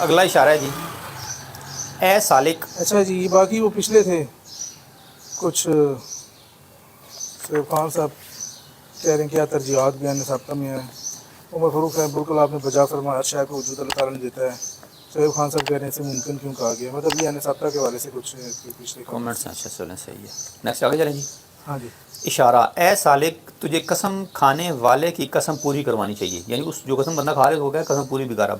اگلا اشارہ ہے جی، اے سالک. اچھا جی باقی وہ پچھلے تھے کچھ سیف خان صاحب کہہ رہے ہیں کیا ترجیحات بیان ثابتہ میں ہیں. عمر فاروق صاحب بالکل آپ نے بجا فرمایا، ہر شے کو وجود اللہ تعالیٰ نے دیتا ہے. سیف خان صاحب کہہ رہے ہیں اسے ممکن کیوں کہا گیا، مطلب یہ ثابتہ کے حوالے سے کچھ پچھلے کامنٹس ہیں. اچھا چلیں صحیح ہے. نیکسٹ آگے چلیں جی. ہاں جی. اشارہ، اے سالک تجھے قسم کھانے والے کی قسم پوری کروانی چاہیے، یعنی اس جو قسم بندہ کھا رہے ہو گیا قسم پوری بگار. اب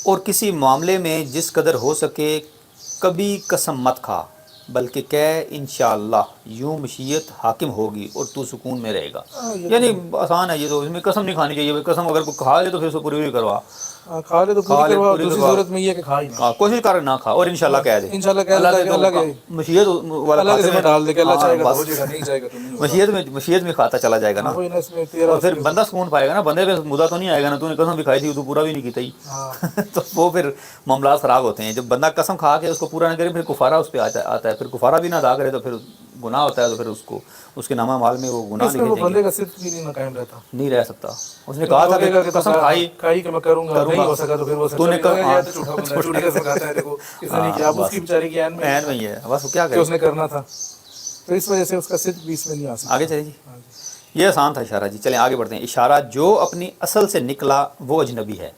اور کسی معاملے میں جس قدر ہو سکے کبھی قسم مت کھا، بلکہ کہہ انشاءاللہ یوں مشیت حاکم ہوگی اور تو سکون میں رہے گا. یعنی آسان ہے یہ تو، اس میں قسم نہیں کھانی چاہیے. قسم اگر کوئی کھا لے تو پھر اس کو پوری کروا، کھا لے تو پوری کروا. دوسری صورت میں یہ کہ کھا ہی نہ، کوشش کر نہ کھا اور انشاءاللہ کہہ دے. انشاءاللہ کہہ دے کہ اللہ کے مشیت والا اللہ کے کھاتے ذمہ ڈال دے کہ اللہ چاہے گا تو ہو بس جائے گا، نہیں چاہے گا تو نہیں ہوگا. مشیت میں کھاتا چلا جائے گا نا، اور پھر بندہ سکون پائے گا نا. بندے پہ مدعا تو نہیں آئے گا نا تو نے قسم بھی کھائی تھی تو پورا بھی نہیں کیتا ہی تو وہ پھر معاملات خراب ہوتے ہیں. جب بندہ قسم کھا کے اس کو پورا نہ کرے پھر کفارہ اس پہ آتا ہے. پھر کفارہ بھی نہ ادا کرے تو پھر گناہ ہوتا ہے، تو پھر اس کو اس کے نامہ مال میں وہ گناہ لکھے جائیں بندے گے. کا صدق بھی نہیں قائم رہتا، نہیں رہ سکتا. اس نے کہا تھا کہ قسم کھائی کہ میں کروں گا، نہیں ہو سکا تو پھر وہ تو نے جھوٹا بندہ ہے، جھوٹی قسم کھاتا ہے. دیکھو اس نے نہیں کیا، اب اس کی بیچاری کی عین میں ہی ہے بس وہ کیا کہ کرے، اس نے کرنا تھا، تو اس وجہ سے اس کا صدق بھی اس میں نہیں آ سکتا. آگے چلے جی. یہ آسان تھا اشارہ جی. چلیں آگے بڑھتے ہیں. اشارہ، جو اپنی اصل سے نکلا وہ اجنبی ہے،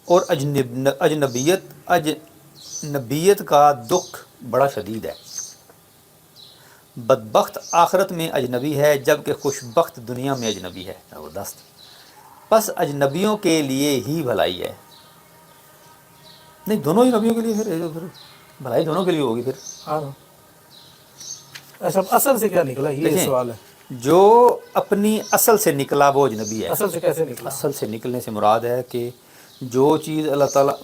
اور اجنبیت کا دکھ بڑا شدید ہے. بدبخت آخرت میں اجنبی ہے، جبکہ خوشبخت دنیا میں اجنبی ہے. زبردست. پس اجنبیوں کے لیے ہی بھلائی ہے. نہیں دونوں ہی نبیوں کے لیے، پھر بھلائی دونوں کے لیے ہوگی پھر. ہاں اچھا اصل سے کیا نکلا یہ سوال ہے. جو اپنی اصل سے نکلا وہ اجنبی ہے. اصل سے کیسے نکلا؟ اصل سے نکلنے سے مراد ہے کہ جو چیز اللہ تعالیٰ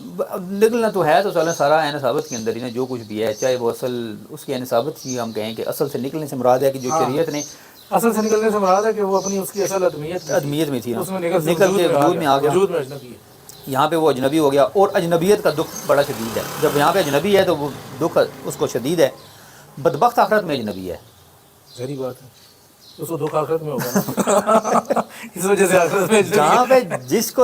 نکلنا تو ہے تو چلیں سارا عین ثابت کے اندر ہی نا، جو کچھ بھی ہے چاہے وہ اصل اس کی عین ثابت ہی ہم کہیں کہ اصل سے نکلنے سے مراد ہے کہ جو شریعت نے اصل سے نکلنے سے مراد ہے کہ وہ اپنی اس کی اصل ادمیت میں تھی نا، اس میں نکل کے وجود میں آ گیا. وجود میں اجنبی ہے. یہاں پہ وہ اجنبی ہو گیا، اور اجنبیت کا دکھ بڑا شدید ہے. جب یہاں پہ اجنبی ہے تو وہ دکھ اس کو شدید ہے. بدبخت آخرت میں اجنبی ہے. ظاہری بات ہے اس کو دکھ آخرت میں ہوگا نا اس وجہ سے آخرت میں جہاں پہ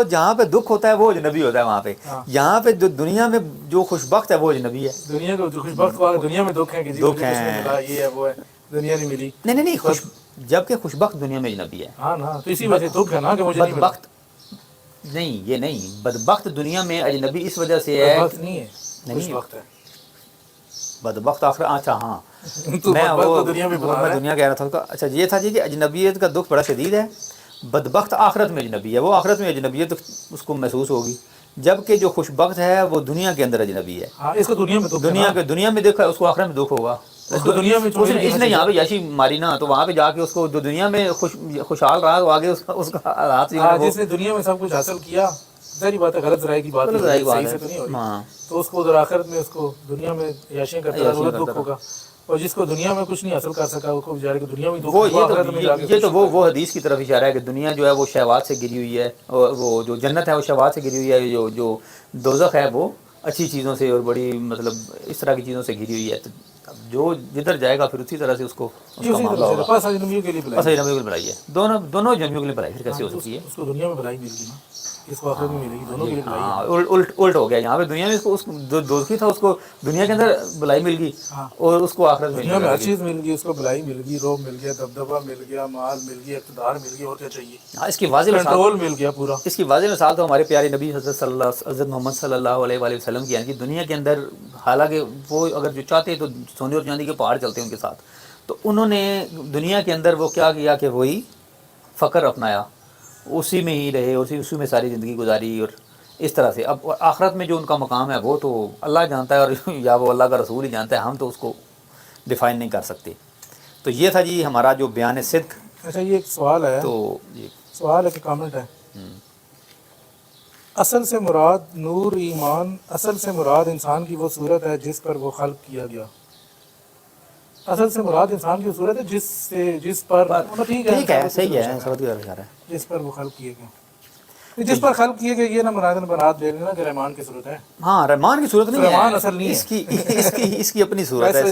جہاں پہ دکھ ہوتا ہے وہ اجنبی ہوتا ہے وہاں پہ. یہاں پہ جو دنیا میں جو خوشبخت ہے وہ اجنبی ہے. دنیا کو جو خوشبخت دنیا میں دکھ ہے کہ دکھ ہے یہ ہے وہ ہے، دنیا نہیں ملی. نہیں جبکہ خوشبخت دنیا میں اجنبی ہے. ہاں نا، تو اسی وجہ سے دکھ ہے نا کہ مجھے بدبخت نہیں، یہ نہیں، بدبخت دنیا میں اجنبی اس وجہ سے ہے. بدبخت نہیں ہے، خوشبخت ہے. بدبخت آخر اچھا ہاں میں دنیا کہہ رہا تھا. اچھا یہ تھا جی کہ اجنبیت کا دکھ بڑا شدید ہے. بدبخت آخرت میں اجنبی ہے، وہ آخرت میں اجنبیت اس کو محسوس ہوگی، جبکہ جو خوشبخت ہے وہ دنیا کے اندر اجنبی ہے. اس کو دنیا میں دیکھا، اس کو آخرت میں دکھ ہوگا. دنیا میں اس نے یہاں پہ یاشی ماری نا تو وہاں پہ جا کے اس کو جو دنیا میں خوشحال رہا تو آگے اس کا حالات جس نے دنیا میں سب کچھ حاصل کیا، ظاہری بات ہے غلط رائے کی بات صحیح سے تو نہیں ہوئی، تو اس کو ادھر آخرت میں اس کو دنیا میں یاشیاں کرتا رہا دکھ ہوگا. اور جس کو دنیا میں کچھ نہیں حاصل کر سکا اس کو بیچارے کو دنیا میں یہ تو وہ حدیث کی طرف اشارہ ہے کہ دنیا جو ہے وہ شہوات سے گری ہوئی ہے، اور وہ جو جنت ہے وہ شہوات سے گری ہوئی ہے، جو دوزخ ہے وہ اچھی چیزوں سے اور بڑی مطلب اس طرح کی چیزوں سے گری ہوئی ہے. جو جدھر جائے گا پھر اسی طرح سے اس کا معاملہ ہوگا. بس اجنبیوں کے لیے بلائی ہے، دونوں اجنبیوں کے لیے بلائی. پھر کیسے ہو سکتی ہے؟ اس کو دنیا میں بلائی مل گئی نا، اس کو آخرت میں ملے گی، دونوں کے لیے بلائی. الٹ ہو گیا. یہاں پہ دنیا میں اس کو دوزخی تھا، اس کو دنیا کے اندر بلائی مل گئی، اور اس کو آخرت میں دنیا میں ہر چیز مل گئی. اس کو بلائی مل گئی، روب مل گیا، دبدبہ مل گیا، مال مل گیا، اقتدار مل گیا، اور کیا چاہیے. اس کی واضح کنٹرول مل گیا پورا. اس کی واضح مثال تو ہمارے پیارے نبی حضرت محمد صلی اللہ علیہ وآلہ وسلم کی ہے کہ دنیا کے اندر حالانکہ وہ اگر جو چاہتے تو سونے اور چاندی کے پہاڑ چلتے ہیں ان کے ساتھ، تو انہوں نے دنیا کے اندر وہ کیا کیا کہ وہی فقر اپنایا، اسی میں ہی رہے، اسی میں ساری زندگی گزاری، اور اس طرح سے. اب آخرت میں جو ان کا مقام ہے وہ تو اللہ جانتا ہے، اور یا وہ اللہ کا رسول ہی جانتا ہے، ہم تو اس کو ڈیفائن نہیں کر سکتے. تو یہ تھا جی ہمارا جو بیان صدق. اچھا یہ ایک سوال ہے، تو سوال ہے کہ کامنٹ ہے. اصل سے مراد نور ایمان، اصل سے مراد انسان کی وہ صورت ہے جس پر وہ خلق کیا گیا. اصل سے مراد انسان کی صورت ہے جس پر ٹھیک ہے صحیح ہے، جس پر وہ خلق کیے گئے، جس پر خلق کیے گئے. یہ نہ مراد لے لینا کہ رحمان کی صورت ہے. ہاں رحمان کی صورت نہیں ہے، رحمان اصل نہیں ہے، اس کی اپنی صورت ہے.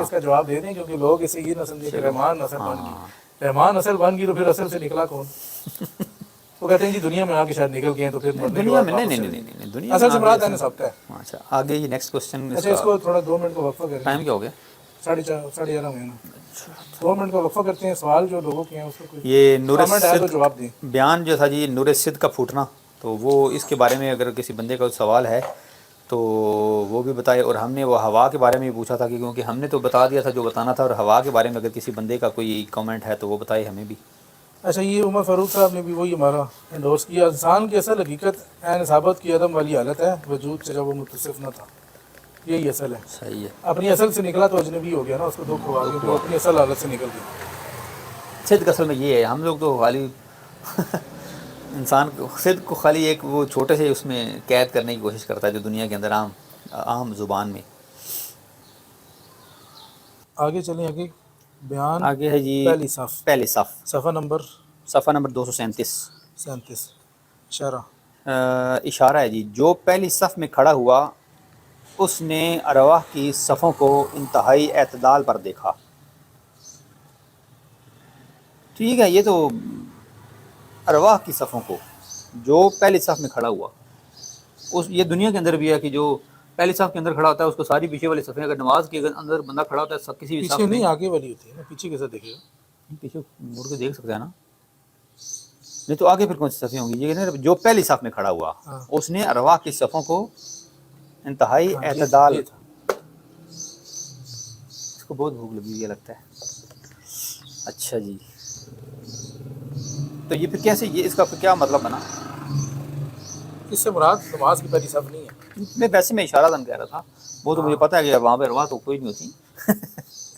اس کا جواب دے دیں کیونکہ لوگ اسے یہ نہ سمجھے کہ رحمان اصل بن گئی. رحمان اصل بن گئی تو پھر اصل سے نکلا کون؟ وہ کہتے ہیں جی دنیا میں آ کے شاید نکل گئے ہیں تو پھر مرنے کے دنیا بعد میں واپس نہیں دنیا اصل سے مراد ہے نا سب کا ہے. اچھا آگے یہ نیکسٹ کوشچن اچھا اس کو تھوڑا 2 منٹ کا وقفہ کریں. ٹائم کیا ہو گیا؟ 11:30 ہوئے نا. 2 منٹ کا وقفہ کرتے ہیں. سوال جو لوگوں کے ہیں اس کو کوئی یہ نور کامنٹ ہے تو جواب دیں. بیان جو تھا جی نور صد کا پھوٹنا، تو وہ اس کے بارے میں اگر کسی بندے کا سوال ہے تو وہ بھی بتائے. اور ہم نے وہ ہوا کے بارے میں بھی پوچھا تھا کہ کیونکہ ہم نے تو بتا دیا تھا جو بتانا تھا، اور ہوا کے بارے میں اگر کسی بندے کا کوئی کامنٹ ہے تو وہ بتائے ہمیں بھی. اچھا یہ عمر فاروق صاحب نے بھی وہی ہمارا انڈورس کیا. انسان کی اصل حقیقت عین ثابت کی عدم والی حالت ہے، وجود سے جب وہ متصف نہ تھا. یہی اصل ہے. صحیح ہے. اپنی اصل سے نکلا تو اجنبی ہو گیا نا، اس کو دکھ ہوا کیونکہ وہ اپنی اصل حالت سے نکل گیا. صدق اصل میں یہ ہے، ہم لوگ تو خالی انسان کو صدق کو خالی ایک وہ چھوٹے سے اس میں قید کرنے کی کوشش کرتا ہے جو دنیا کے اندر عام زبان میں. آگے چلیں. آگے بیان آگے ہے جی پہلی صف، پہلی صف، صفحہ نمبر صفحہ نمبر 237. 37. اشارہ اشارہ ہے جی. جو پہلی صف میں کھڑا ہوا اس نے ارواح کی صفوں کو انتہائی اعتدال پر دیکھا. ٹھیک ہے، یہ تو ارواح کی صفوں کو، جو پہلی صف میں کھڑا ہوا اس، یہ دنیا کے اندر بھی ہے کہ جو پہلی صف کے اندر کھڑا ہوتا ہے اس کو ساری پیچھے والی صفیں، اگر نماز کے اندر بندہ کھڑا ہوتا ہے کسی بھی صف پیچھے میں، نہیں آگے والی ہوتی ہے نا. پیچھے کیسے دیکھے گا؟ پیچھے مڑ کے دیکھ سکتا ہے نا. نہیں تو آگے پھر کون سی صفیں ہوں گی؟ یہ کہتے ہیں جو پہلی صف میں کھڑا ہوا اس نے ارواح کی صفوں کو انتہائی اعتدال. یہ تھا. اس کو بہت بھوک لگی ہوئی لگتا ہے. اچھا جی، تو یہ پھر کیسے، یہ اس کا پھر کیا مطلب بنا؟ اس سے مراد نماز کی پہلی صف نہیں ہے. ویسے میں اشارہ کہہ رہا تھا، وہ تو مجھے پتہ ہے کہ وہاں پہ ارواح تو کوئی نہیں ہوتی.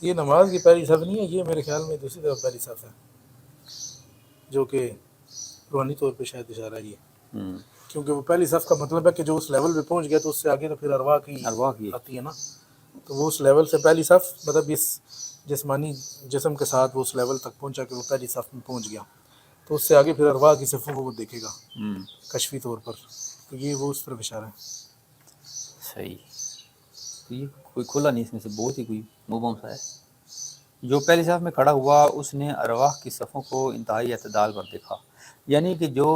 یہ نماز کی پہلی صف نہیں ہے. یہ میرے خیال میں دوسری طرف پہلی صف ہے، جو کہ روحانی طور پہ شاید اشارہ ہے یہ. کیونکہ وہ پہلی صف کا مطلب ہے کہ جو اس لیول پہ پہنچ گیا تو اس سے آگے تو پھر ارواح کی آتی ہے نا. تو وہ اس لیول سے پہلی صف مطلب اس جسمانی جسم کے ساتھ وہ اس لیول تک پہنچا کہ وہ پہلی صف میں پہنچ گیا، تو اس سے آگے پھر ارواح کی صفوں کو وہ دیکھے گا کشفی طور پر. تو یہ وہ اس طرف اشارہ ہے. صحیح. تو یہ کوئی کھلا نہیں، اس میں سے بہت ہی کوئی مبہم سا ہے. جو پہلی صف میں کھڑا ہوا اس نے ارواح کی صفوں کو انتہائی اعتدال پر دیکھا. یعنی کہ جو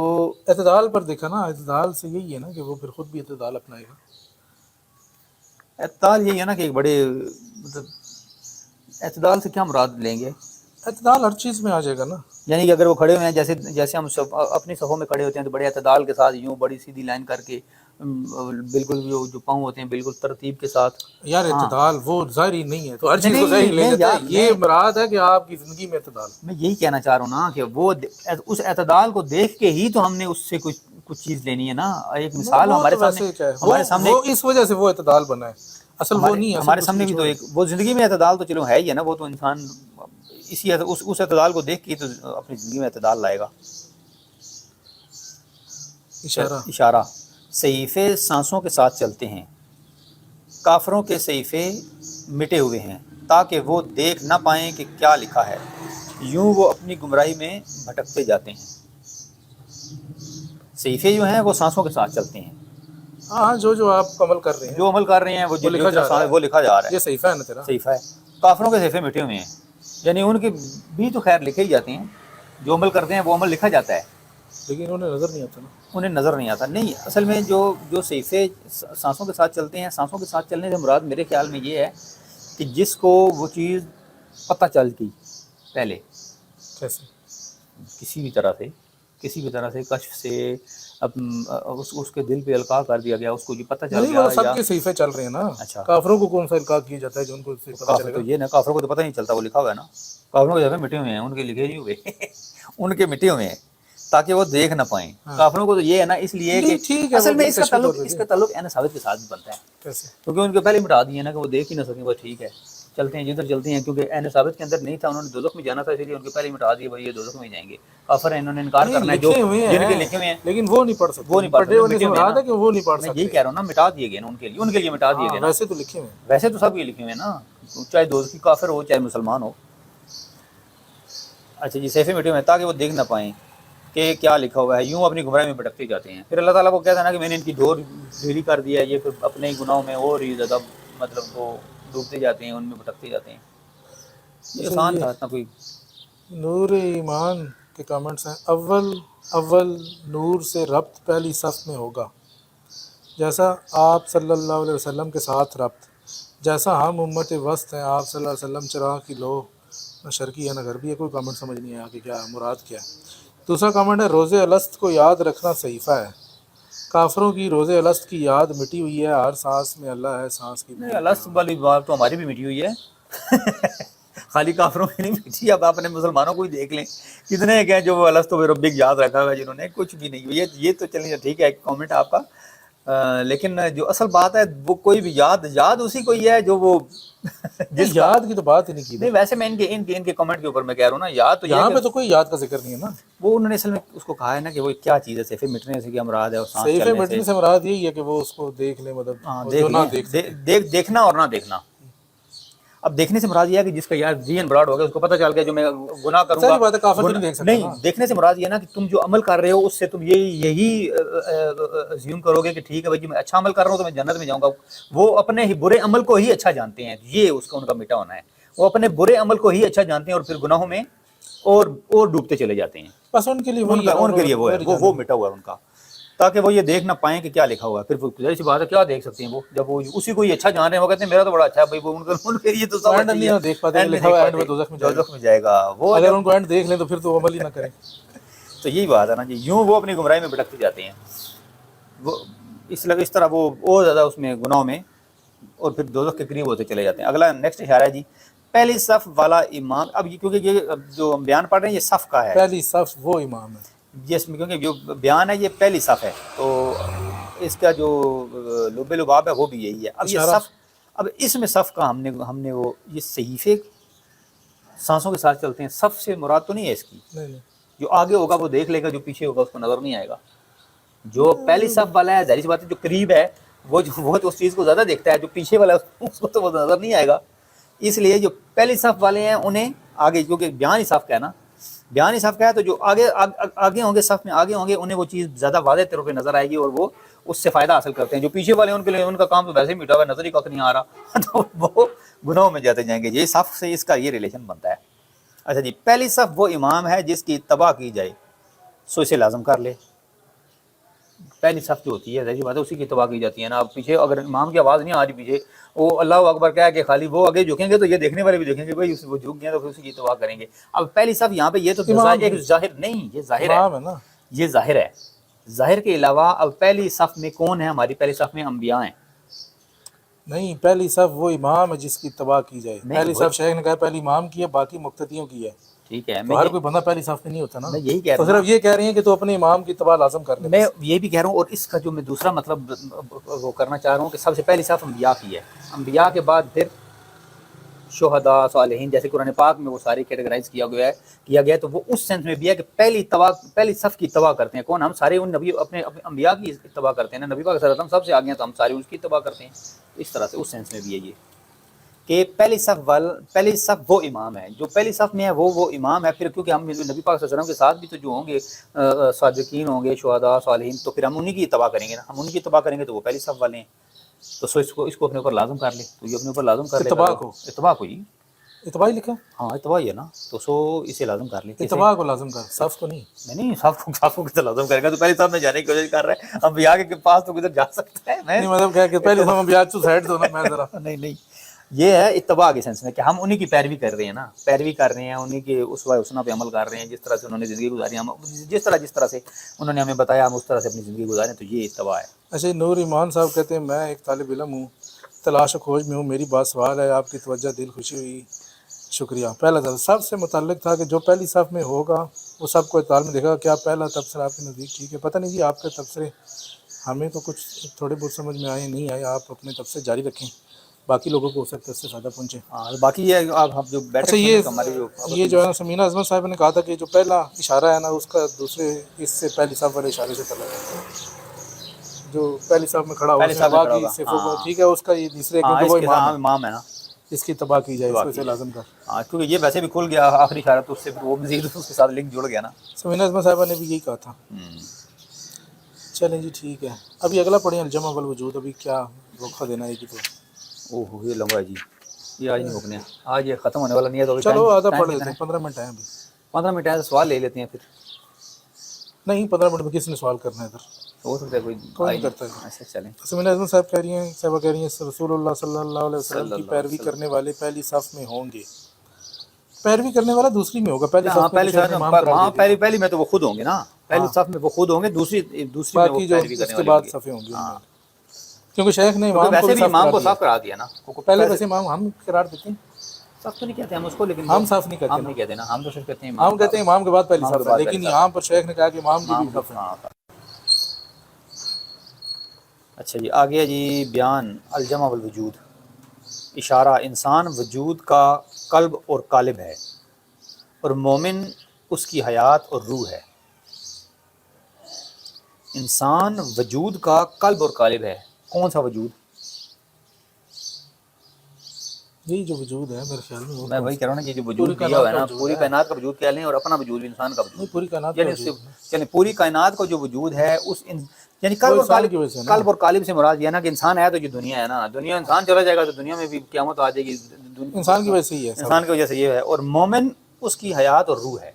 اعتدال پر دیکھا نا، اعتدال سے یہی ہے نا کہ وہ پھر خود بھی اعتدال اپنائے گا. اعتدال یہی ہے نا کہ ایک بڑے مطلب اعتدال سے کیا مراد لیں گے؟ اعتدال ہر چیز میں آ جائے گا نا. یعنی کہ اگر وہ کھڑے ہوئے ہیں جیسے ہم سب اپنی صفوں میں کھڑے ہوتے ہیں تو بڑے اعتدال کے ساتھ یوں بڑی سیدھی لائن کر کے بالکل جو پاؤں ہوتے ہیں بالکل ترتیب کے ساتھ. یار اعتدال وہ ظاہری نہیں ہے، تو ہر چیز کو ظاہری لے لیتے ہیں. یہ مراد ہے کہ آپ کی زندگی میں اعتدال. میں یہی کہنا چاہ رہا ہوں نا کہ وہ اس اعتدال کو دیکھ کے ہی تو ہم نے اس سے کچھ چیز لینی ہے نا. ایک مثال ہمارے سامنے وہ اس وجہ سے وہ اعتدال بنا ہے، اصل وہ نہیں ہے. ہمارے سامنے بھی تو ایک وہ زندگی میں اعتدال تو چلو ہے ہی ہے نا. وہ تو انسان اسی اس اعتدال کو دیکھ کے تو اپنی زندگی میں اعتدال لائے گا. اشارہ صحیفے سانسوں کے ساتھ چلتے ہیں، کافروں کے صحیفے مٹے ہوئے ہیں تاکہ وہ دیکھ نہ پائیں کہ کیا لکھا ہے، یوں وہ اپنی گمراہی میں بھٹکتے جاتے ہیں. صحیفے جو ہیں وہ سانسوں کے ساتھ چلتے ہیں. ہاں جو آپ عمل کر رہے ہیں، جو عمل کر رہے ہیں وہ لکھا جا رہا ہے. یہ صحیفہ ہے نا تیرا. صحیفہ ہے. کافروں کے صحیفے مٹے ہوئے ہیں، یعنی ان کے بھی تو خیر لکھے ہی جاتے ہیں. جو عمل کرتے ہیں وہ عمل لکھا جاتا ہے، لیکن انہیں نظر نہیں آتا نا. انہیں نظر نہیں آتا. نہیں، اصل میں جو صحیفے سانسوں کے ساتھ چلتے ہیں، سانسوں کے ساتھ چلنے سے مراد میرے خیال میں یہ ہے کہ جس کو وہ چیز پتہ چل گئی پہلے، کیسے کسی بھی طرح سے کشف سے اس کے دل پہ القاء کر دیا گیا، اس کو یہ پتہ چل گیا. سب کے صحیفے چل رہے ہیں نا. اچھا، کافروں کو کون سا القاء کیا جاتا ہے جو ان کو پتہ چلے گا؟ تو یہ نا کافروں کو تو پتہ نہیں چلتا، وہ لکھا ہوا ہے نا. کافروں کے صحیفے مٹے ہوئے ہیں، ان کے لکھے نہیں ہوئے ان کے مٹے ہوئے ہیں تاکہ وہ دیکھ نہ پائیں. کافروں کو تو یہ ہے نا، اس لیے کہ اصل میں اس کا تعلق عین ثابت کے ساتھ بھی بنتا ہے. کیسے؟ کیونکہ ان کے پہلے مٹا دیے نا کہ وہ دیکھ ہی نہ سکیں. بس ٹھیک ہے، چلتے ہیں جدھر چلتے ہیں. کیونکہ عین ثابت کے اندر نہیں تھا، انہوں نے دوزخ میں جانا تھا، اسی لیے ان کے پہلے مٹا دیے بھائی یہ دوزخ میں جائیں گے. کافر ہیں، انہوں نے انکار کرنا ہے جو جن کے لکھے ہوئے ہیں، لیکن وہ نہیں پڑھ سکتے. وہ نہیں پڑھ سکتے. وہ نہیں پڑھ سکتے. یہی کہہ رہا ہوں نا، مٹا دیے گئے نا ان کے لیے مٹا دیے گئے نا. ویسے تو لکھے ہوئے ہیں، ویسے تو سب یہ لکھے ہوئے ہیں نا، چاہے دوزخی کافر ہو چاہے مسلمان ہو. اچھا جی، صحیفے مٹے ہوئے ہیں تاکہ وہ دیکھ نہ پائیں کہ کیا لکھا ہوا ہے، یوں اپنی گمراہی میں بھٹکتے جاتے ہیں. پھر اللہ تعالیٰ کو کہتا ہے نا کہ میں نے ان کی ڈور ڈھیلی کر دیا ہے، یہ پھر اپنے ہی گناہوں میں اور ہی زیادہ مطلب وہ ڈوبتے جاتے ہیں، ان میں بھٹکتے جاتے ہیں. یہ آسان تھا اتنا کوئی. نور ایمان کے کامنٹس ہیں. اول نور سے ربط پہلی صف میں ہوگا، جیسا آپ صلی اللہ علیہ وسلم کے ساتھ ربط، جیسا ہم امت وسط ہیں، آپ صلی اللہ علیہ وسلم چراغ کی لو نہ شرقی ہے نہ غربی ہے. کوئی کامنٹ سمجھ نہیں آیا کہ کیا مراد کیا ہے. دوسرا کامنٹ ہے روزے الست کو یاد رکھنا صحیفہ ہے. کافروں کی روزے الست کی یاد مٹی ہوئی ہے، ہر سانس میں اللہ ہے، سانس کی نہیں، اللہ والی بات تو ہماری بھی مٹی ہوئی ہے خالی کافروں کی نہیں مٹی. اب آپ نے مسلمانوں کو ہی دیکھ لیں، کتنے ہیں جو وہ الست و ربک یاد رکھا ہوا ہے، جنہوں نے کچھ بھی نہیں. یہ تو چلیے ٹھیک ہے ایک کامنٹ آپ کا، لیکن جو اصل بات ہے وہ کوئی بھی یاد اسی کو ہی ہے جو وہ جس یاد کی تو بات ہی نہیں کی. نہیں ویسے میں ان کے کمنٹ کے اوپر میں کہہ رہا ہوں نا، یاد تو یہاں پہ تو کوئی یاد کا ذکر نہیں ہے نا. وہ انہوں نے اصل میں اس کو کہا ہے نا کہ وہ کیا چیز ہے، صحیفے مٹنے سے کیا مراد ہے، اور سانس صحیفے چلنے مٹنے سے مراد یہی ہے کہ وہ اس کو دیکھ لیں، مطلب جو نہ دیکھ سکے. دیکھنا اور نہ دیکھنا. اب دیکھنے سے مراد یہ ہے کہ جس کا یار ذہن براڈ ہو گیا، اس کو پتہ چل گیا جو میں گناہ کروں صحیح بات ہے، کافر گا نہیں دیکھ سکتا. نہیں، دیکھنے سے مراد یہ نا کہ تم جو عمل کر رہے ہو اس سے تم یہی زیوم کرو گے کہ ٹھیک ہے بھائی میں اچھا عمل کر رہا ہوں تو میں جنت میں جاؤں گا. وہ اپنے ہی برے عمل کو ہی اچھا جانتے ہیں، یہ اس کا ان کا میٹا ہونا ہے. وہ اپنے برے عمل کو ہی اچھا جانتے ہیں اور پھر گناہوں میں اور ڈوبتے چلے جاتے ہیں. بس ان کے لیے وہ ہے وہ مٹا ہوا ہے ان کا، تاکہ وہ یہ دیکھ نہ پائیں کہ کیا لکھا ہوا ہے. پھر ظاہر سی بات ہے کیا دیکھ سکتے ہیں وہ جب وہ اسی کو ہی اچھا جان رہے ہیں. وہ کہتے ہیں میرا تو بڑا اچھا ہے بھائی، وہ ان کے لیے تو سب نہیں دیکھ پاتے، لکھا ہوا ہے اینڈ میں دوزخ میں جائے گا. وہ اگر ان کو اینڈ دیکھ لیں تو پھر تو عمل ہی نہ کریں. تو یہی بات ہے نا جی، یوں وہ اپنی گمراہی میں بھٹکتے جاتے ہیں. وہ اس طرح وہ اور زیادہ اس میں گناہوں میں اور پھر دوزخ کے قریب ہوتے چلے جاتے ہیں. اگلا نیکسٹ اشارہ ہے جی، پہلی صف والا امام. اب کیونکہ یہ جو ہم بیان پڑھ رہے ہیں یہ صف کا ہے، پہلی صف وہ امام ہے جس میں کیونکہ جو بیان ہے یہ پہلی صف ہے، تو اس کا جو لب لباب ہے وہ بھی یہی ہے. اب یہ صف، اب اس میں صف کا ہم نے وہ یہ صحیفے سانسوں کے ساتھ چلتے ہیں. صف سے مراد تو نہیں ہے اس کی، جو آگے ہوگا وہ دیکھ لے گا، جو پیچھے ہوگا اس کو نظر نہیں آئے گا. جو پہلی صف والا ہے ظاہر سی بات ہے جو قریب ہے وہ تو اس چیز کو زیادہ دیکھتا ہے، جو پیچھے والا ہے اس کو تو وہ نظر نہیں آئے گا. اس لیے جو پہلی صف والے ہیں انہیں آگے، کیونکہ بیان ہی صف کا ہے نا، بیان ہی صف کا ہے، تو جو آگے ہوں گے، صف میں آگے ہوں گے، انہیں وہ چیز زیادہ واضح طور پہ نظر آئے گی اور وہ اس سے فائدہ حاصل کرتے ہیں. جو پیچھے والے ان کے لیے ان کا کام تو ویسے ہی میٹھا ہوا ہے، نظر ہی کک نہیں آ رہا تو وہ گناہوں میں جاتے جائیں گے. یہ صف سے اس کا یہ ریلیشن بنتا ہے. اچھا جی، پہلی صف وہ امام ہے جس کی اتباع کی جائے، سو اسے لازم کر لے. پہلی صف جو ہوتی ہے ظاہر بات ہے اسی کی اتباع کی جاتی ہے نا. اب پیچھے اگر امام کی آواز نہیں آ رہی پیچھے، وہ اللہ اکبر کہہ کہ خالی وہ آگے جھکیں گے تو یہ دیکھنے والے بھی دیکھیں گے بھائی وہ جھک گئے تو پھر اسی کی اتباع کریں گے. اب پہلی صف یہاں پہ یہ تو ایک ظاہر نہیں، یہ ظاہر ہے، یہ ظاہر ہے. ظاہر کے علاوہ اب پہلی صف میں کون ہے؟ ہماری پہلی صف میں انبیاء ہیں. نہیں، پہلی صف وہ امام ہے جس کی اتباع کی جائے. پہلی صف شیخ نے کہا پہلی امام کی ہے، باقی مقتدیوں کی ہے. ٹھیک ہے، تو ہر کوئی بندہ پہلی صف میں نہیں ہوتا نا. میں یہی کہہ رہا ہوں، تو صرف یہ کہہ رہی ہیں کہ تو اپنے امام کی اتباع لازم کر لے. میں یہ بھی کہہ رہا ہوں، اور اس کا جو میں دوسرا مطلب وہ کرنا چاہ رہا ہوں کہ سب سے پہلی صف انبیاء کی ہے. انبیاء کے بعد پھر شہداء، صالحین، جیسے قرآن پاک میں وہ ساری کیٹیگرائز کیا گیا ہے. تو وہ اس سینس میں بھی ہے کہ پہلی صف کی اتباع کرتے ہیں کون؟ ہم سارے ان نبی اپنے انبیاء کی اتباع کرتے ہیں نا. نبی پاک صلی اللہ علیہ وسلم سب سے آگے ہیں تو ہم سارے اس کی اتباع کرتے ہیں. اس طرح سے اس سینس میں بھی ہے یہ کہ پہلی صف وہ امام ہے. جو پہلی صف میں ہے وہ امام ہے. پھر کیونکہ ہم نبی پاک صلی اللہ علیہ وسلم کے ساتھ بھی تو جو ہوں گے صادقین ہوں گے، شہداء، صالحین، تو پھر ہم انہی کی اتباع کریں گے نا. ہم انہی کی اتباع کریں گے تو وہ پہلی صف والے ہیں. تو اس کو اپنے اوپر لازم کر لے. تو یہ اپنے اوپر لازم کر لے اتباع کو. جی اتباع ہی لکھا، ہاں اتباع ہی ہے نا. تو اسے لازم کر لے، اتباع کو لازم کر، صف کو نہیں. صف کو کتنا لازم کرے گا؟ تو پہلی صف میں جانے کی کوشش کر رہے ہیں. انبیاء کے پاس تو کدھر جا سکتا ہے؟ نہیں مطلب کیا کہ پہلی صف انبیاء تو سائڈ دو نا. میں ذرا نہیں یہ ہے اتباع کے سینس میں کہ ہم انہی کی پیروی کر رہے ہیں نا، پیروی کر رہے ہیں انہی کے اسوہ حسنہ پہ عمل کر رہے ہیں. جس طرح سے انہوں نے زندگی گزاری، ہم جس طرح سے انہوں نے ہمیں بتایا ہم اس طرح سے اپنی زندگی گزاریں. تو یہ اتباع ہے. اچھا، نور ایمان صاحب کہتے ہیں میں ایک طالب علم ہوں، تلاش و کھوج میں ہوں. میری بات سوال ہے، آپ کی توجہ دل خوشی ہوئی، شکریہ. پہلا صف سے متعلق تھا کہ جو پہلی صف میں ہوگا وہ سب کو اعتبار میں دیکھے گا. کیا پہلا تبصرہ آپ کے نزدیک ٹھیک ہے؟ پتہ نہیں جی، آپ کے تبصرے ہمیں تو کچھ تھوڑے بہت سمجھ میں آئے نہیں آئے. آپ اپنے تبصرے جاری رکھیں، باقی لوگوں کو ہو سکتا ہے اس سے فائدہ پہنچے. باقی یہ آپ جو اچھا، یہ جو ہے نا سمینہ اعظمت صاحب نے کہا تھا کہ جو پہلا اشارہ ہے نا اس کا دوسرے اس سے پہلی صف والے اشارے سے تعلق ہے. جو پہلی صف میں کھڑا ہوا ٹھیک ہے، اس کا یہ تیسرے کیونکہ وہ امام ہے نا، اس کی اتباع کی جائے، اس کو لازم کر. ہاں کیونکہ یہ ویسے بھی کھل گیا آخری اشارہ، تو اس سے وہ مزید اس کے ساتھ لنک جڑ گیا نا. سمینہ اعظمت صاحبہ نے بھی یہی کہا تھا. چلیں جی ٹھیک ہے. ابھی اگلا پڑھیں الجمع والوجود. ابھی کیا دھوکہ دینا ہے کہ تو اوہ یہ لمبا ہے جی، یہ آج نہیں روکنے، آج یہ ختم ہونے والا نہیں ہے. تو چلو آدھا پڑھ لیتے ہیں، 15 منٹ ہیں ابھی. 15 منٹ ہے سوال لے لیتے ہیں پھر. نہیں 15 منٹ میں کس نے سوال کرنا ہے ادھر؟ ہو سکتا ہے کوئی نہیں کرتا ہے. اچھا چلیں. سمین اعظم صاحب کہہ رہی ہیں، صاحبہ کہہ رہی ہیں رسول اللہ صلی اللہ علیہ وسلم کی پیروی کرنے والے پہلی صف میں ہوں گے. پیروی کرنے والا دوسری میں ہوگا، پہلی صف میں شیخ نے امام قرار دے دیا. پہلی میں تو وہ خود ہوں گے نا، پہلی صف میں وہ خود ہوں گے، دوسری میں وہ باقی جو پیروی اس کرنے کے والے بعد ہوں گے. صفیں ہوں گی. کیونکہ شیخ نے امام کو ویسے بھی بھی صف امام کو قرار صاف کرا دیا نا. دیا. پہلے ویسے امام ہم قرار دیتے ہیں، صف تو نہیں کہتے ہم اس کو، لیکن ہم صف نہیں کہتے. ہم نہیں کہتے نا، ہم تو صرف کہتے ہیں ہم کہتے ہیں امام کے بعد پہلی امام کے صف ہے، بعد لیکن پہلی صف یہاں پر شیخ نے کہا کہ امام کی بھی صف ہے. ہاں. اچھا جی آگے ہے جی بیان الجمع والوجود. اشارہ انسان وجود کا قلب اور قالب ہے، اور مومن اس کی حیات اور روح ہے. انسان وجود کا قلب اور قالب ہے. کون سا وجود؟ یہی جو وجود ہے میرے خیال میں. میں وہی کہہ رہا ہوں نا، یہ جو وجود دیا ہوا ہے نا، پوری کائنات کا وجود کہہ لیں اور اپنا وجود بھی انسان کا وجود، پوری کائنات یعنی پوری کائنات کا جو وجود ہے اس یعنی قلب اور قالب، قلب اور قالب سے مراد یہ ہے نا کہ انسان ہے تو جو دنیا ہے نا، دنیا انسان چلا جائے گا تو دنیا میں بھی قیامت آ جائے گی. انسان کی وجہ سے ہی ہے، انسان کی وجہ سے یہ ہے. اور مومن اس کی حیات اور روح ہے.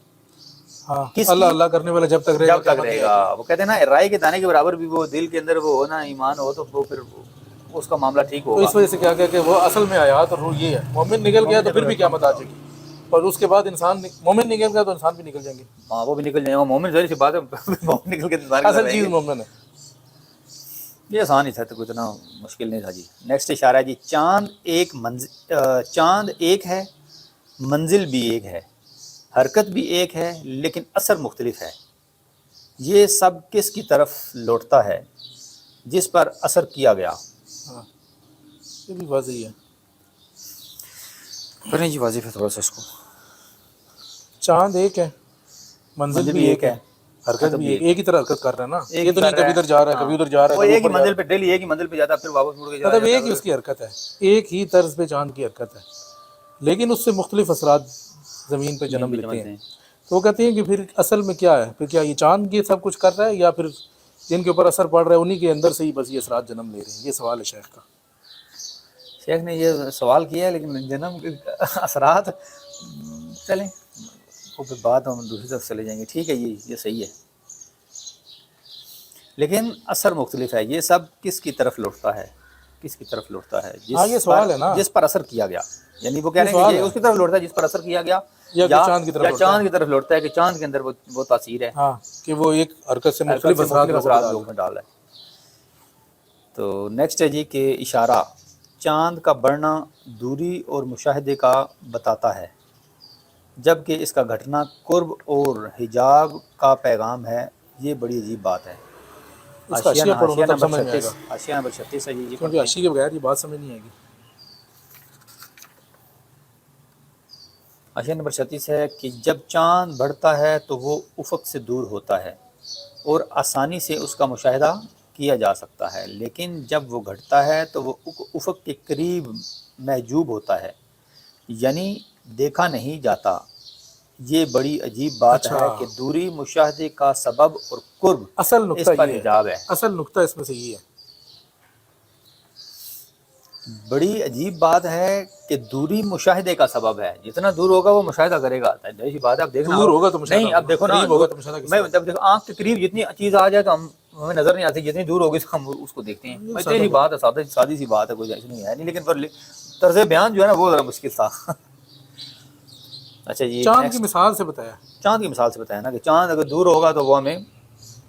ہاں اللہ اللہ کرنے والا جب تک رہے گا. وہ کہتے ہیں نا رائے کے دانے کے برابر بھی وہ دل کے اندر وہ ہو نا ایمان ہو تو وہ پھر اس کا معاملہ ٹھیک تو ہوگا. اس وجہ سے کیا کہ وہ اصل میں حیات اور روح یہ ہے. مومن نکل گیا تو پھر بھی قیامت آ جائے گی، اور اس کے بعد انسان مومن نکل گیا تو انسان بھی نکل جائیں گے. ہاں وہ بھی نکل جائے گا. مومن ظاہر سی بات ہے، مومن نکل کے اصل چیز مومن ہے. یہ آسان ہی تھا، تو کوئی اتنا مشکل نہیں تھا جی. نیکسٹ اشارہ ہے جی چاند ایک ہے، منزل بھی ایک ہے، حرکت بھی ایک ہے، لیکن اثر مختلف ہے. یہ سب کس کی طرف لوٹتا ہے جس پر اثر کیا گیا؟ ہاں یہ بھی واضح ہے. کریں جی واضح ہے تھوڑا سا اس کو. چاند ایک ہے، منزل بھی ایک ہے، حرکت بھی ایک ہی طرح حرکت کر رہا ہے نا. یہ تو نہیں کبھی ادھر جا رہا ہے کبھی ادھر جا رہا ہے. وہ ایک ہی منزل پہ ڈیلی ایک ہی منزل پہ جاتا ہے، پھر واپس مڑ کے مطلب ایک ہی اس کی حرکت ہے، ایک ہی طرز پہ چاند کی حرکت ہے، لیکن اس سے مختلف اثرات زمین پہ جنم لیتے ہیں. تو وہ کہتے ہیں کہ پھر اصل میں کیا ہے، پھر کیا یہ چاند یہ سب کچھ کر رہا ہے، یا پھر جن کے اوپر اثر پڑ رہا ہے انہی کے اندر سے ہی بس یہ اثرات جنم لے رہے ہیں؟ یہ سوال ہے شیخ کا. شیخ نے یہ سوال کیا ہے، لیکن جنم کے اثرات چلیں وہ پھر بات ہم دوسری طرف چلے جائیں گے. ٹھیک ہے یہ صحیح ہے، لیکن اثر مختلف ہے. یہ سب کس کی طرف لوٹتا ہے؟ کس کی طرف لوٹتا ہے؟ یہ سوال ہے نا، جس پر اثر کیا گیا. یعنی وہ کہہ رہے ہیں کہ یہ اس کی طرف لوٹتا ہے جس پر اثر کیا گیا، یا چاند کی طرف لوٹتا ہے کہ چاند کے اندر وہ تاثیر ہے. ہاں کہ وہ ایک حرکت سے مختلف اثرات لوگوں میں ڈال ہے. تو نیکسٹ ہے جی کہ اشارہ چاند کا بڑھنا دوری اور مشاہدے کا بتاتا ہے، جبکہ اس کا گھٹنا قرب اور حجاب کا پیغام ہے. یہ بڑی عجیب بات ہے. اس کا حاشیہ پڑھو تب سمجھ میں آئے گا. حاشیہ نمبر 36 ہے جی. کیونکہ حاشیے کے بغیر یہ بات سمجھ نہیں آئے گی. حاشیہ نمبر 36 ہے کہ جب چاند بڑھتا ہے تو وہ افق سے دور ہوتا ہے اور آسانی سے اس کا مشاہدہ کیا جا سکتا ہے، لیکن جب وہ گھٹتا ہے تو وہ افق کے قریب محجوب ہوتا ہے، یعنی دیکھا نہیں جاتا. یہ بڑی عجیب بات ہے کہ دوری مشاہدے کا سبب اور قرب اصل نقطہ اس پر حجاب ہے. اصل نقطہ اس میں سے یہ ہے. بڑی عجیب بات ہے کہ دوری مشاہدے کا سبب ہے. جتنا دور ہوگا وہ مشاہدہ کرے گا. ایسی بات ہے. اب دیکھنا دور ہوگا تو مشاہدہ نہیں، اب دیکھو نا میں جب دیکھو آنکھ کے قریب جتنی چیز آ جائے تو ہمیں نظر نہیں آتی، جتنی دور ہوگی ہم اس کو دیکھتے ہیں. ایسی بات ہے، سادی سی بات ہے، کوئی ایسی نہیں ہے نہیں. لیکن طرز بیان جو ہے نا وہ ذرا مشکل تھا. اچھا جی چاند کی مثال سے بتایا. چاند کی مثال سے بتایا نا کہ چاند اگر دور ہوگا تو وہ ہمیں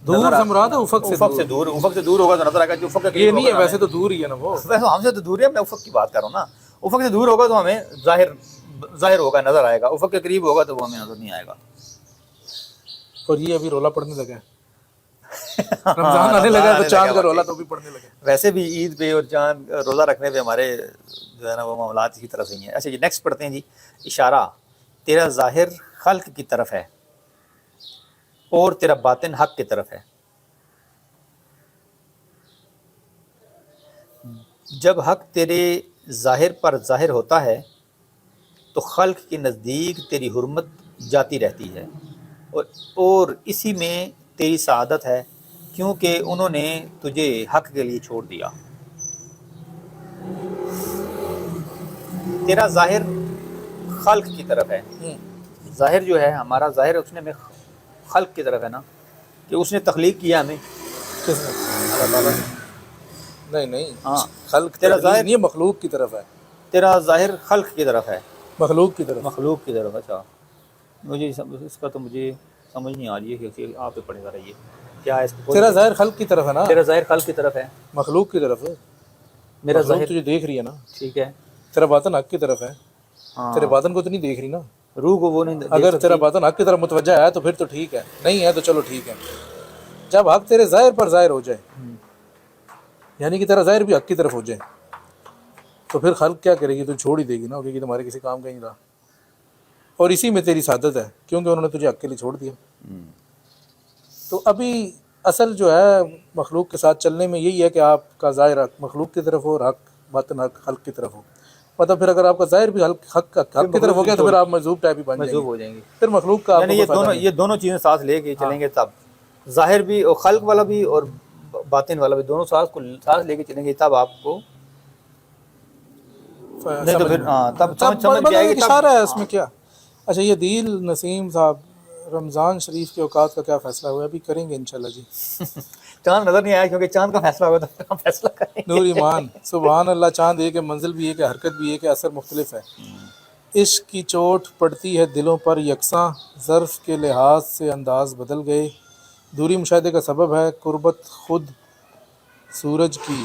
دور سے مراد ہے افق سے دور. افق سے دور ہوگا تو نظر آئے گا. جو افق یہ نہیں ہے، ویسے تو دور ہی ہے نا. وہ ویسے ہم سے تو دور ہے، میں افق کی بات کر رہا ہوں نا. افق سے دور ہوگا تو ہمیں ظاہر ہوگا، نظر آئے گا. افق کے قریب ہوگا تو وہ ہمیں نظر نہیں آئے گا. اور یہ ابھی رولا پڑنے لگا ہے. رمضان آنے لگا ہے تو چاند کا رولا تو بھی پڑنے لگا. ویسے بھی عید پہ اور چاند روزہ رکھنے پہ ہمارے جو ہے نا وہ معاملات اسی طرح سے ہی ہیں. اچھا جی نیکسٹ پڑھتے ہیں جی. اشارہ تیرا ظاہر خلق کی طرف ہے اور تیرا باطن حق کی طرف ہے. جب حق تیرے ظاہر پر ظاہر ہوتا ہے تو خلق کے نزدیک تیری حرمت جاتی رہتی ہے، اور اسی میں تیری سعادت ہے، کیونکہ انہوں نے تجھے حق کے لیے چھوڑ دیا. تیرا ظاہر خلق کی طرف ہے، ظاہر جو ہے ہمارا ظاہر اس نے ہمیں خلق کی طرف ہے نا، کہ اس نے تخلیق کیا ہمیں کس نے؟ اللہ تعالیٰ نے۔ نہیں ہاں خلق تیرا تخلیق ظاہر، نہیں ہے، مخلوق کی طرف ہے، تیرا ظاہر خلق کی طرف ہے، مخلوق کی طرف۔ مخلوق کی طرف۔ اچھا مجھے اس کا تو مجھے سمجھ نہیں آ رہی ہے کہ آپ پہ پڑھے ذرا یہ کیا ہے اس کو۔ تیرا ظاہر خلق کی طرف ہے نا، تیرا ظاہر خلق کی طرف ہے، مخلوق کی طرف ہے، میرا مخلوق ظاہر تجھے دیکھ رہی ہے نا، ٹھیک ہے۔ تیرا باطن حق کی طرف ہے، ہاں تیرے باطن کو تو نہیں دیکھ رہی نا۔ روح کو وہ نہیں دیکھ اگر سکتی۔ تیرا باطن حق کی طرف متوجہ ہے تو پھر تو ٹھیک ہے، نہیں ہے تو چلو ٹھیک ہے۔ جب حق تیرے ظاہر پر ظاہر ہو جائے، یعنی کہ تیرا ظاہر بھی حق کی طرف ہو جائے، تو پھر خلق کیا کرے گی؟ تو چھوڑ ہی دے گی نا، کیونکہ تمہارے کسی کام کا نہیں رہا۔ اور اسی میں تیری سعادت ہے، کیونکہ انہوں نے تجھے حق کے لیے چھوڑ دیا۔ تو ابھی اصل جو ہے مخلوق کے ساتھ چلنے میں یہی ہے کہ آپ کا ظاہر حق مخلوق کی طرف ہو اور حق باطن حق خلق کی طرف ہو۔ مطلب پھر اگر آپ کا ظاہر بھی حق کی طرف ہو گیا تو پھر آپ مجذوب ٹائپ ہی بن جائیں مجذوب گے، ہو جائیں گے۔ پھر مخلوق کا آپ یعنی کو کوئی فائدہ نہیں۔ یہ دونوں چیزیں ساتھ لے کے چلیں گے تب ظاہر بھی اور خلق والا بھی اور باطن والا بھی دونوں ساتھ لے کے چلیں گے تب آپ کو، نہیں تو پھر ہاں تب سمجھ میں آئے گی۔ اشارہ ہے اس میں کیا۔ اچھا یہ دیل نسیم صاحب، رمضان شریف کے اوقات کا کیا فیصلہ ہوا ہے؟ ابھی کریں گے انشاءاللہ جی۔ چاند نظر نہیں آیا کیونکہ چاند کا فیصلہ ہوا تو پھر ہم فیصلہ کریں گے۔ نور ایمان، سبحان اللہ، چاند ایک ہے، منزل بھی ایک ہے، حرکت بھی ایک ہے، اثر مختلف ہے۔ عشق کی چوٹ پڑتی ہے دلوں پر یکساں، ظرف کے لحاظ سے انداز بدل گئے، دوری مشاہدے کا سبب ہے قربت خود سورج کی،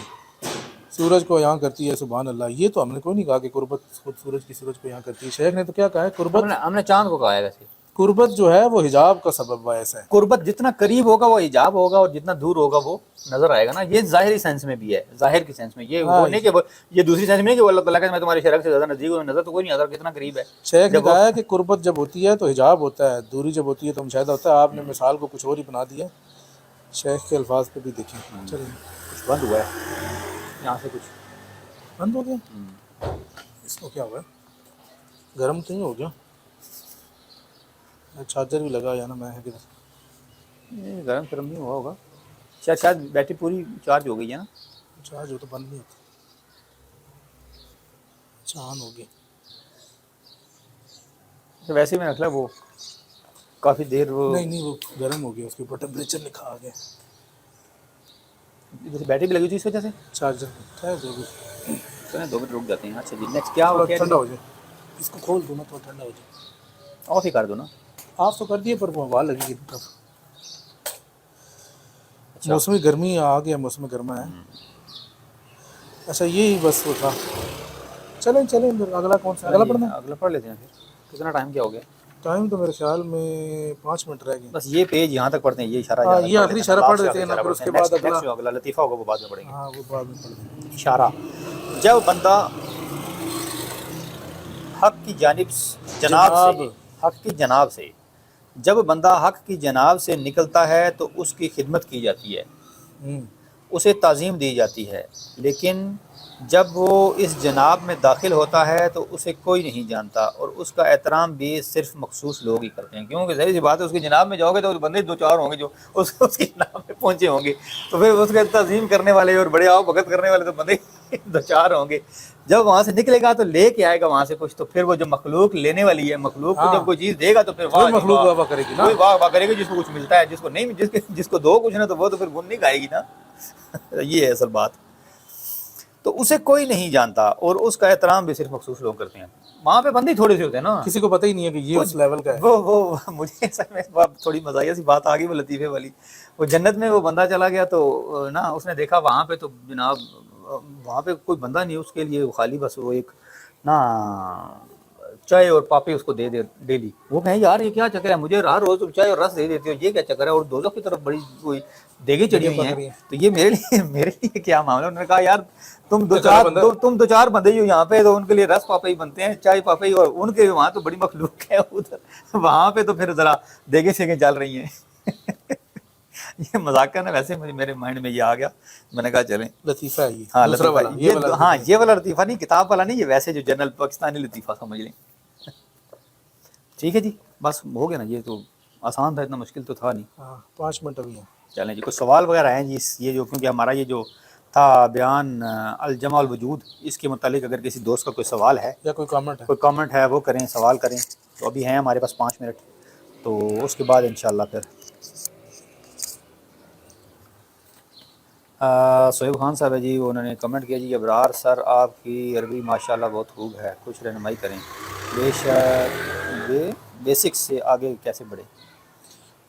سورج کو یہاں کرتی ہے۔ سبحان اللہ، یہ تو ہم نے کوئی نہیں کہا کہ قربت خود سورج کی سورج کو یہاں کرتی ہے، شیخ نے تو کیا کہا ہے؟ قربت، ہم نے چاند کو کہا ہے ویسے۔ قربت جو ہے وہ حجاب کا سبب باعث ہے۔ قربت جتنا قریب ہوگا وہ حجاب ہوگا اور جتنا دور ہوگا وہ نظر آئے گا نا۔ یہ ظاہری سینس میں بھی ہے، ظاہر کی سینس میں، یہ وہ نہیں کہ یہ دوسری سینس میں نہیں کہ وہ اللہ تعالیٰ کا میں تمہارے شرک سے زیادہ نزدیک ہوں، نظر تو کوئی نہیں آتا کتنا قریب ہے۔ شیخ نے کہا ہے کہ قربت جب ہوتی ہے تو حجاب ہوتا ہے، دوری جب ہوتی ہے تو مشاہدہ ہوتا ہے۔ آپ نے مثال کو کچھ اور ہی بنا دیا، شیخ کے الفاظ پہ بھی دیکھیں۔ چلیے کچھ بند ہوا ہے یہاں سے، کچھ بند ہو گیا، اس کو کیا ہوا ہے؟ گرم تو نہیں ہو گیا؟ چارجر بھی لگا یا نا، میں کدھر گرم شرم نہیں ہوا ہوگا، شاید بیٹری پوری چارج ہو گئی ہے نا۔ چارج ہو تو بند نہیں ہوتا، چاند ہو گئی۔ ویسے میں رکھلا وہ کافی دیر وہ نہیں وہ گرم ہو گیا، اس کے اوپر ٹمپریچر لکھا آ گیا، جیسے بیٹری بھی لگی تھی اس وجہ سے۔ چارجر خیر جو بھی، چلیں 2 منٹ رک جاتے ہیں۔ اچھا جی نیکسٹ کیا تھوڑا ٹھنڈا ہو جائے، اس کو کھول دو نا تھوڑا ٹھنڈا ہو جائے۔ آف ہی کر دو نا۔ آپ تو کر دیے پر وہ ہوا لگے گی تب۔ موسم گرمی آ گیا، موسم گرما ہے۔ اچھا یہی بس وہ تھا۔ چلیں اگلا کون سا؟ اگلا پڑھنا ہے؟ اگلا پڑھ لیتے ہیں پھر۔ کتنا ٹائم کیا ہو گیا؟ ٹائم تو میرے خیال میں 5 منٹ رہ گئے۔ بس یہ پیج یہاں تک پڑھتے ہیں، یہ اشارہ ہاں یہ آخری اشارہ پڑھ دیتے ہیں نا، پھر اس کے بعد اگلا لطیفہ ہوگا وہ بعد میں پڑھیں گے۔ ہاں وہ بعد میں پڑھ دیں گے۔ اشارہ، جب بندہ حق کی جناب سے جب بندہ حق کی جناب سے نکلتا ہے تو اس کی خدمت کی جاتی ہے، اسے تعظیم دی جاتی ہے، لیکن جب وہ اس جناب میں داخل ہوتا ہے تو اسے کوئی نہیں جانتا اور اس کا احترام بھی صرف مخصوص لوگ ہی کرتے ہیں، کیونکہ ظاہر سی بات ہے اس کی جناب میں جاؤ گے تو بندے 2-4 ہوں گے جو اس کی جناب میں پہنچے ہوں گے، تو پھر اس کا تعظیم کرنے والے اور بڑے آؤ بھگت کرنے والے تو بندے 2-4 ہوں گے۔ جب وہاں سے نکلے گا تو لے کے آئے گا وہاں سے کچھ، تو پھر وہ جو مخلوق لینے والی ہے، مخلوق کو جب کوئی چیز دے گا تو پھر واہ مخلوق واہ کرے گی نا، کوئی واہ کرے گی، جس کو کچھ ملتا ہے، جس کو نہیں، جس کو دو کچھ نہ تو وہ تو پھر گن نہیں گائے گی نا۔ یہ ہے اصل بات۔ تو اسے کوئی نہیں جانتا اور اس کا احترام بھی صرف مخصوص لوگ کرتے ہیں۔ وہاں پہ بندے تھوڑے سے ہوتے ہیں نا، کسی کو پتہ ہی نہیں ہے کہ یہ اس لیول کا ہے۔ وہ مجھے اصل میں تھوڑی مزاحیہ سی بات آ گئی وہ لطیفے والی۔ وہ جنت میں وہ بندہ چلا گیا تو نا اس نے دیکھا وہاں پہ تو جناب وہاں پہ کوئی بندہ نہیں، اس کے لیے خالی بس وہ ایک نا چائے اور پاپے اس کو دے ڈیلی۔ وہ کہیں یار یہ کیا چکر ہے، مجھے ہر روز تم چائے اور رس دے دیتے ہو، یہ کیا چکر ہے، اور دوزخ کی طرف بڑی کوئی دیگیں چڑھی ہوئی ہیں، تو یہ میرے لیے کیا معاملہ۔ انہوں نے کہا یار تم 2-4 بندے ہی ہو یہاں پہ، تو ان کے لیے رس پاپے ہی بنتے ہیں، چائے پاپے ہی، اور ان کے وہاں تو بڑی مخلوق ہے ادھر، وہاں پہ تو پھر ذرا دیگیں شیگیں چل رہی ہیں۔ یہ مذاق کرنا، ویسے میرے مائنڈ میں یہ آ گیا، میں نے کہا چلیں لطیفہ ہے یہ، ہاں دوسرا والا، یہ والا لطیفہ نہیں، کتاب والا نہیں، یہ ویسے جو جنرل پاکستانی لطیفہ سمجھ لیں۔ ٹھیک ہے جی، بس ہو گیا نا، یہ تو آسان تھا، اتنا مشکل تو تھا نہیں۔ ہاں 5 منٹ ابھی ہیں۔ چلیں جی، کوئی سوال وغیرہ ہیں جی یہ جو، کیونکہ ہمارا یہ جو تھا بیان الجمع الوجود، اس کے متعلق اگر کسی دوست کا کوئی سوال ہے یا کوئی کامنٹ ہے؟ کوئی کامنٹ ہے وہ کریں، سوال کریں۔ تو ابھی ہیں ہمارے پاس 5 منٹ، تو اس کے بعد انشاءاللہ پھر سہیب خان صاحب ہے جی، انہوں نے کمنٹ کیا جی ابرار سر آپ کی عربی ماشاءاللہ بہت خوب ہے، کچھ رہنمائی کریں، بیسکس سے آگے کیسے بڑھے؟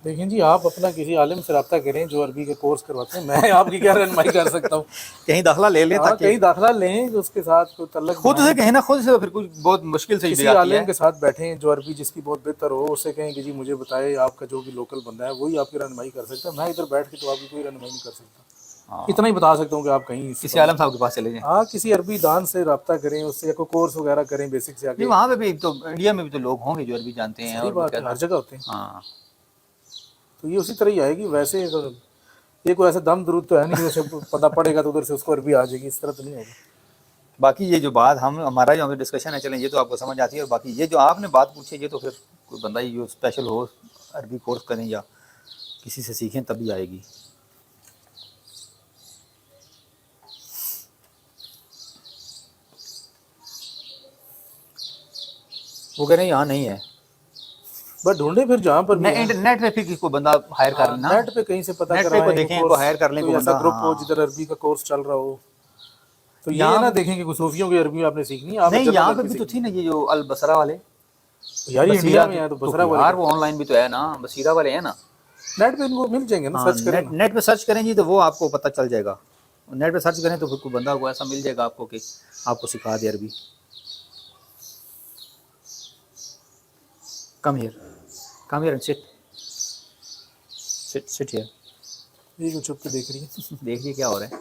دیکھیں جی، آپ اپنا کسی عالم سے رابطہ کریں جو عربی کے کورس کرواتے ہیں، میں آپ کی کیا رہنمائی کر سکتا ہوں؟ کہیں داخلہ لے لیں ہاں، تاکہ کہیں داخلہ لیں، اس کے ساتھ کوئی تعلق خود سے کہیں نا، خود سے پھر کچھ بہت مشکل سے کسی ہی آتی عالم ہے. کے ساتھ بیٹھیں جو عربی جس کی بہت بہتر ہو، اس سے کہیں کہ جی مجھے بتائے، آپ کا جو بھی لوکل بندہ ہے وہی آپ کی رہنمائی کر سکتا ہے، میں ادھر بیٹھ کے تو آپ کی کوئی رہنمائی نہیں کر سکتا. اتنا ہی بتا سکتا ہوں کہ آپ کہیں کسی عالم صاحب کے پاس چلے جائیں. ہاں، کسی عربی دان سے رابطہ کریں، اس سے کوئی کورس وغیرہ کریں بیسک سے نہیں آگے. وہاں پہ بھی تو انڈیا میں بھی تو لوگ ہوں گے جو عربی جانتے ہیں صحیح اور بات ہے، ہر جگہ ہوتے ہیں. ہاں تو یہ اسی طرح ہی آئے گی. ویسے یہ کوئی ایسا دم درود تو ہے نہیں کہ جیسے پتہ پڑے گا تو ادھر سے اس کو عربی آ جائے گی، اس طرح تو نہیں ہوگا. باقی یہ جو بات ہمارا جو ڈسکشن ہے چلیں یہ تو آپ کو سمجھ آتی ہے، اور باقی یہ جو آپ نے بات پوچھی یہ تو پھر کوئی بندہ ہی جو اسپیشل ہو عربی کورس کریں یا کسی سے سیکھیں تبھی آئے گی. وہ کہہ رہے ہیں یہاں نہیں ہے، بس ڈھونڈے پھر جہاں پر بھی ہے. نیٹ پہ پھر کوئی بندہ ہائر کر لینا، نیٹ پہ کہیں سے پتہ نیٹ پہ کروائیں، کوئی دیکھیں کوئی ہائر کر لیں کوئی کوئی ایسا بندہ. گروپ ہو ہاں جدھر عربی کا کورس چل رہا ہو. تو یہ یہاں نہ دیکھیں کہ کوئی صوفیوں کی عربی آپ نے سیکھنی ہے، آپ نہیں، جنرل یہاں پہ عربی بھی تو سیکھنی تھی نا یہ جو البصرہ والے. ہے. یار یہ انڈیا میں ہے تو بصرہ والے یار وہ آن لائن بھی تو ہے نا، بصیرہ والے ہیں نا. نیٹ پہ ان کو مل جائیں گے نا، ہاں سرچ کریں نا. نیٹ پہ سرچ کریں جی تو وہ آپ کو پتہ چل جائے گا. نیٹ پہ سرچ کریں تو پھر کوئی بندہ کو ایسا مل جائے گا آپ کو کہ آپ کو سکھا دے عربی. کم ہیئر اینڈ سٹ ہیئر. یہ جو چھپ کے دیکھ رہی ہے. دیکھیے کیا ہو رہا ہے.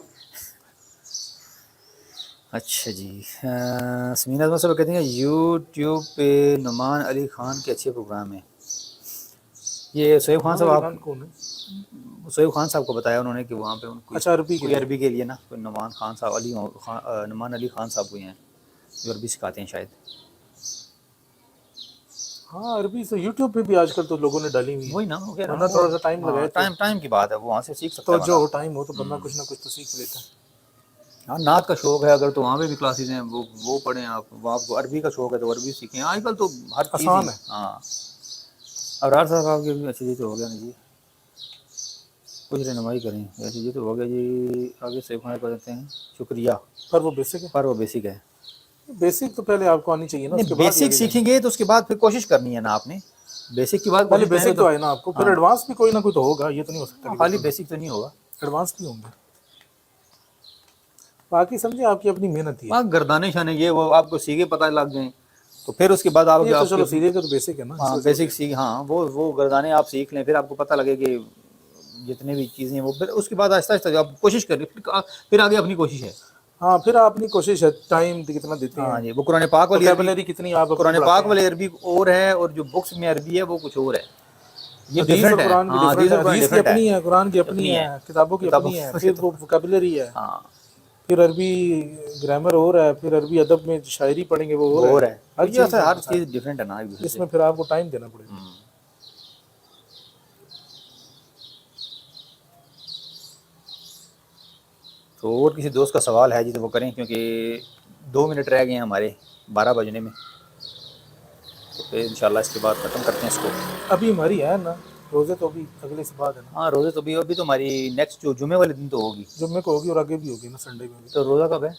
اچھا جی، سمینہ اعظم صاحب کہتے ہیں یوٹیوب پہ نعمان علی خان کے اچھے پروگرام ہیں. یہ سہیب خان نعمان صاحب علی آپ خان کون ہے؟ سہیب خان صاحب کو بتایا انہوں نے کہ وہاں پہ ان کو اچھا، عربی کے کوئی لیے. عربی کے لیے نا کوئی نعمان علی خان صاحب کوئی ہیں جو عربی سکھاتے ہیں شاید. ہاں، عربی سے یوٹیوب پہ بھی آج کل تو لوگوں نے ڈالی ہوئی ہے، وہی نا وہ کہہ رہا ورنہ ہوں، تھوڑا سا ٹائم لگائے تو ٹائم کی بات ہے، وہ وہاں سے سیکھ سکتا تو ہے جو بندہ. ٹائم ہو تو بندہ کچھ نہ کچھ تو سیکھ لیتا ہے. ہاں نعت کا شوق ہے اگر تو وہاں پہ بھی کلاسز ہیں، وہ پڑھیں آپ. آپ کو عربی کا شوق ہے تو عربی سیکھیں. آج کل تو ہر چیز ہی آسان ہے. ہاں. ابرار صاحب آپ کے بھی اچھا جی تو ہو گیا نا جی، کچھ رہنمائی کریں. ایسے جی تو ہو گیا جی. آگے سے کر دیتے ہیں. شکریہ. پر وہ بیسک ہے. پر وہ بیسک ہے. بیسک تو پہلے آپ کو آنی چاہیے نا، اس کے نہیں بعد ہی بیسک آگے جائیں گے. سیکھیں گے تو اس کے بعد پھر کوشش کرنی ہے نا آپ نے. بیسک کی بعد پہلے کوشش کریں گے بیسک تو تو آئے نا آپ کو، پھر ہاں ایڈوانس بھی کوئی نہ کوئی تو ہوگا. یہ تو نہیں ہو سکتا کہ خالی بالکل بیسک تو نہیں ہوگا. ایڈوانس بھی ہوں گے. باقی سمجھے آپ کی اپنی محنت ہی ہے. ہاں گردانے شانے یہ وہ آپ کو سیکھے پتہ لگ جائیں تو پھر اس کے بعد آپ یہ تو کے چلو سیریل کا تو بیسک ہے نا، اس ہاں میں سے بیسک سیکھ ہاں وہ گردانے آپ سیکھ لیں، پھر آپ کو پتہ لگے کہ جتنے بھی چیزیں وہ پھر اس کے بعد آہستہ آہستہ آپ کوشش کریں، پھر آگے اپنی کوشش ہے. ہاں، پھر آپ اپنی کوشش ہے، ٹائم کتنا دیتے ہاں ہیں، جی. وہ قرآن پاک والی عربی، ووکیبلری کتنی آپ اپنی قرآن بڑھاتے پاک ہیں. والی عربی اور ہے، اور جو بکس میں عربی ہے وہ کچھ اور ہے. یہ حدیث اور ڈفرینٹ ہے. قرآن کی ہاں ڈفرینٹ ہے. اور قرآن حدیث کی ڈفرینٹ ہے، اپنی ہے، قرآن کی اپنی ہے، کتابوں کی اپنی ہے، پھر وہ ووکیبلری ہے. ہاں پھر عربی گرامر اور ہے، پھر عربی ادب میں شاعری پڑھیں گے وہ اور ہے. تو ہر یہ چیز اصل کا ہر مسائل چیز ڈفرینٹ ہے نا ایک دوسرے اس سے. میں پھر آپ کو ٹائم دینا پڑے گا. تو اور کسی دوست کا سوال ہے جی تو وہ کریں، کیونکہ 2 منٹ رہ گئے ہیں ہمارے 12 بجنے میں، تو پھر انشاءاللہ اس کے بعد ختم کرتے ہیں اس کو. ابھی ہماری ہے نا روزے، تو ابھی اگلے سے بعد ہے نا. ہاں روزے تو ابھی تو ہماری نیکسٹ جو جمعے والے دن تو ہوگی. جمعے کو ہوگی اور آگے بھی ہوگی نا، سنڈے کو بھی. تو روزہ کب ہے؟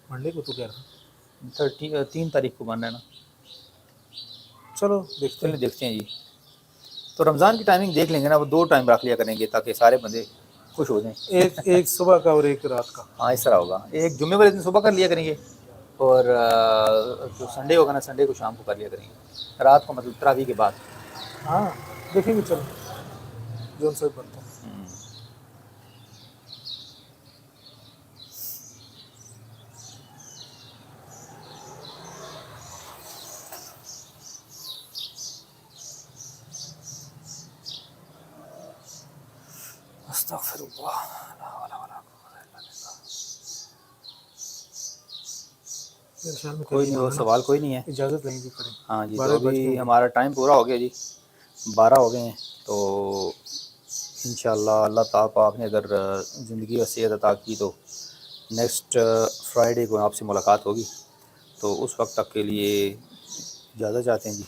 منڈے کو تو کہہ رہا ہوں. 3 تاریخ کو ماننا ہے نا. چلو دیکھتے چلیں ہیں. دیکھتے ہیں جی. تو رمضان کی ٹائمنگ دیکھ لیں گے نا، وہ 2 ٹائم رکھ لیا کریں گے تاکہ سارے بندے خوش ہو جائیں. ایک صبح کا اور ایک رات کا. ہاں اس طرح ہوگا. ایک جمعے والے دن صبح کر لیا کریں گے، اور جو سنڈے ہوگا نا سنڈے کو شام کو کر لیا کریں گے، رات کو مطلب تراویح کے بعد. ہاں دیکھیں گے، چلو جو سب بنتا ہے. استغفر اللہ. میرے خیال میں کوئی قریب نہیں، وہ ہوگا نا. سوال کوئی نہیں ہے. اجازت لیں گے کریں. ہاں جی. تو 12 بج گئے ابھی ہوں گے. ہمارا ٹائم پورا ہو گیا جی، 12 ہو گئے ہیں. تو انشاءاللہ اللہ تعالیٰ آپ نے اگر زندگی اور صحت عطا کی تو نیکسٹ فرائیڈے کو آپ سے ملاقات ہوگی. تو اس وقت تک کے لیے اجازت چاہتے ہیں جی.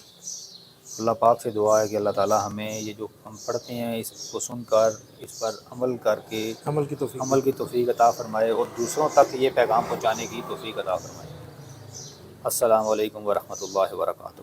اللہ پاک سے دعا ہے کہ اللہ تعالی ہمیں یہ جو ہم پڑھتے ہیں اس کو سن کر اس پر عمل کر کے عمل کی توفیق عطا فرمائے اور دوسروں تک یہ پیغام پہنچانے کی توفیق عطا فرمائے۔ السلام علیکم ورحمۃ اللہ وبرکاتہ۔